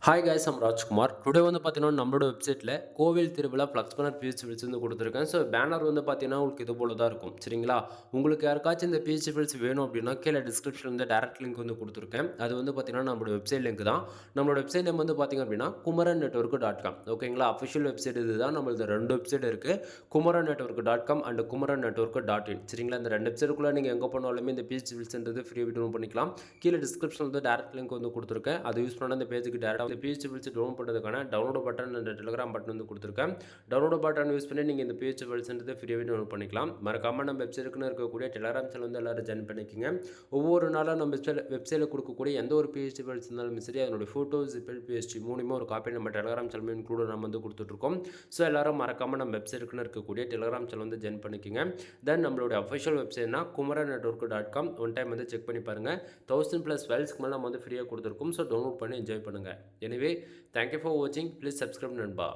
Hi guys, I'm Rajkumar. Today வந்து பார்த்தீங்கன்னா, நம்மளோட வெப்சைட்டில் கோவில் திருவிழா ஃப்ளக்ஸ் பேனர் பிஹெச்டி ஃபில்ஸ் வந்து கொடுத்துருக்கேன். ஸோ பேனர் வந்து பார்த்தீங்கன்னா, உங்களுக்கு இது போல தான் இருக்கும். சரிங்களா? உங்களுக்கு யாருக்காச்சும் இந்த பிஹெச்டி ஃபில்ஸ் வேணும் அப்படின்னா, கீழே டிஸ்கிரிப்ஷனில் வந்து டைரக்ட் லிங்க் வந்து கொடுத்துருக்கேன். அது வந்து பார்த்தீங்கன்னா, நம்மளோட வெப்சைட் லிங்க் தான். நம்மளோட வெப்சைட் நேம் வந்து பார்த்தீங்க அப்படின்னா, குமரன் நெட்வொர்க் டாட் காம். ஓகேங்களா? அஃபிஷியல் வெப்சைட் இதுதான். நம்மளது 2 வெப்சைட் இருக்குது. Kumaran network dot com and Kumaran network dot in. சரிங்களா? இந்த 2 வெப்சைட்டுக்குள்ளே நீங்கள் எங்கே போனாலுமே இந்த பிஹெச்டி ஃபில்ஸ்ன்றது ஃப்ரீ டவுன் பண்ணிக்கலாம். கீழே டிஸ்கிரிப்ஷனில் வந்து டைரக்ட் லிங்க் வந்து கொடுத்துருக்கேன். அதை யூஸ் பண்ண அந்த பேஜுக்கு டேரெக்டாக வந்து பிஹெச்டி ஃபில்ஸ் டவுன் பண்ணுறதுக்கான download button and Telegram button வந்து கொடுத்துருக்கேன். டவுன்லோட் பட்டன் யூஸ் பண்ணி நீங்கள் இந்த பிஹெச்டி ஃபில்ஸ்ன்றது ஃப்ரீயாகவே டவுன்லோட் பண்ணிக்கலாம். மறக்காமல் நம்ம வெப்சைட்டுக்குன்னு இருக்கக்கூடிய டெலிகிராம் சேனல் வந்து எல்லாரும் ஜாயின் பண்ணிக்கோங்க. ஒவ்வொரு நாளும் நம்ம வெப்சைட்டில் கொடுக்கக்கூடிய எந்த ஒரு பிஹெச்டி ஃபில்ஸ் இருந்தாலும் சரி, அதனுடைய ஃபோட்டோஸ் பிஹெச்டி மூலியமாக ஒரு காப்பி நம்ம டெலிகிராம் சேனல் இன்க்ளூட் நம்ம வந்து கொடுத்துட்ருக்கோம். ஸோ எல்லாரும் மறக்காமல் நம்ம வெப்சைட்டுக்குன்னு இருக்கக்கூடிய டெலிகிராம் சேனல் வந்து ஜாயின் பண்ணிக்கோங்க. தென் நம்மளுடைய அஃபிஷியல் வெப்சைட்னா Kumaran network dot com. One time வந்து செக் பண்ணி பாருங்கள். 1000+ ஃபைல்ஸ்க்கு மேலே நம்ம வந்து ஃப்ரீயாக கொடுத்துருக்கோம். ஸோ டவுன்லோட் பண்ணி என்ஜாய் பண்ணுங்கள். எனவே தேங்க்யூ ஃபார் வாட்சிங். ப்ளீஸ் சப்ஸ்கிரைப் நண்பா.